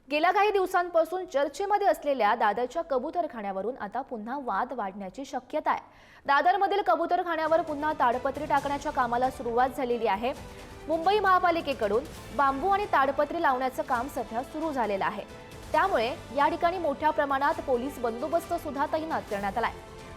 गेल्या काही दिवसांपासून चर्चेमध्ये असलेल्या दादरच्या कबूतरखान्यावरून आता पुन्हा वाद वाढण्याची शक्यता आहे। दादरमधील कबूतरखान्यावर पुन्हा ताडपत्री टाकण्याच्या कामाला सुरुवात झालेली आहे। मुंबई महापालिकेकडून बांबू आणि ताडपत्री लावण्याचं काम सध्या सुरू झालेलं आहे। त्यामुळे या ठिकाणी मोठ्या प्रमाणात पोलीस बंदोबस्त सुद्धा तैनात करण्यात आलाय।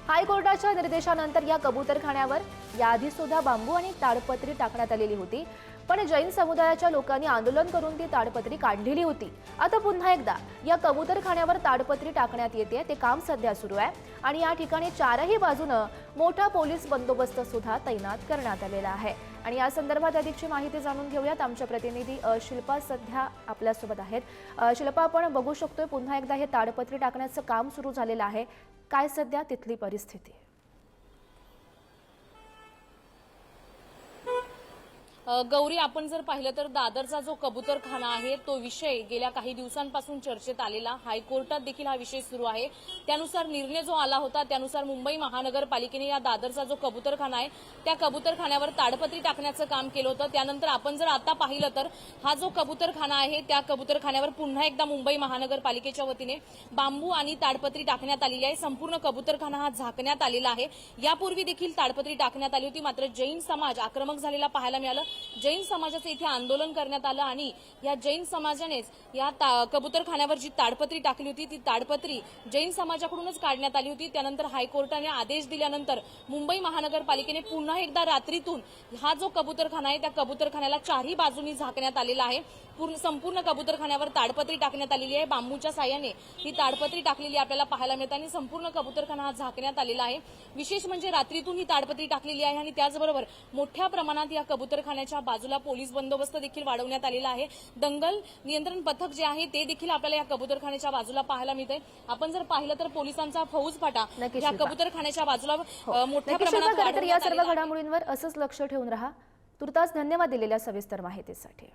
हायकोर्टाच्या निर्देशानंतर या कबूतरखान्यावर याआधी सुद्धा बांबू आणि ताडपत्री टाकण्यात आलेली होती, पण जैन समुदायाच्या लोकांनी आंदोलन करून ती ताडपत्री काढलेली होती। आता पुन्हा एकदा या कबूतरखान्यावर ताडपत्री टाकण्यात येते, ते काम सध्या सुरू आहे आणि या ठिकाणी चारही बाजूने मोठा पोलीस बंदोबस्त सुद्धा तैनात करण्यात आलेला आहे। आणि या संदर्भात अधिकची माहिती जाणून घेऊयात। आमच्या प्रतिनिधी शिल्पा सध्या आपल्यासोबत आहेत। शिल्पा, आपण बघू शकतोय पुन्हा एकदा हे ताडपत्री टाकण्याचं काम सुरू झालेलं आहे, काय सध्या तिथली परिस्थिती? गौरी, आपण जर पाहिलं तर दादरचा जो कबूतरखाना आहे तो विषय गेल्या काही दिवसांपासून चर्चेत आलेला, हायकोर्टात देखील हा विषय सुरू आहे। त्यानुसार निर्णय जो आला होता त्यानुसार मुंबई महानगरपालिकेने या दादरचा जो कबूतरखाना आहे त्या कबूतरखान्यावर ताडपत्री टाकण्याचं काम केलं होतं। त्यानंतर आपण जर आता पाहिलं तर हा जो कबूतरखाना आहे त्या कबूतरखान्यावर पुन्हा एकदा मुंबई महानगरपालिकेच्या वतीने बांबू आणि ताडपत्री टाकण्यात आलेली आहे। संपूर्ण कबूतरखाना हा झाकण्यात आलेला आहे। यापूर्वी देखील ताडपत्री टाकण्यात आली होती, मात्र जैन समाज आक्रमक झालेला पाहायला मिळालं। जैन समाजाचे इथे आंदोलन करण्यात आलं आणि या जैन समाजानेच या कबूतरखान्यावर जी ताडपत्री टाकली होती ती ताडपत्री जैन समाजाकडूनच काढण्यात आली होती। त्यानंतर हायकोर्टाने आदेश दिल्यानंतर मुंबई महानगरपालिकेने पुन्हा एकदा रात्रीतून हा जो कबूतरखाना आहे त्या कबूतरखान्याला चारही बाजूनी झाकण्यात आलेला आहे। संपूर्ण कबूतरखान्यावर ताडपत्री टाकण्यात आलेली आहे। बांबूच्या साह्याने ही ताडपत्री टाकलेली आपल्याला पाहायला मिळते आणि संपूर्ण कबूतरखाना हा झाकण्यात आलेला आहे। विशेष म्हणजे रात्रीतून ही ताडपत्री टाकलेली आहे आणि त्याचबरोबर मोठ्या प्रमाणात या कबूतरखान्याच्या बाजूला पोलीस बंदोबस्त देखील वाढवण्यात आलेला आहे। दंगल नियंत्रण पथक जे आहे ते देखील आपल्याला या कबूतरखान्याच्या बाजूला पाहायला मिळते। आपण जर पाहिलं तर पोलिसांचा फौजफाटा या कबूतरखान्याच्या बाजूला मोठ्या प्रमाणात या सर्व घडामोडींवर असंच लक्ष ठेवून राहा। तुर्तास धन्यवाद दिलेल्या सविस्तर माहितीसाठी।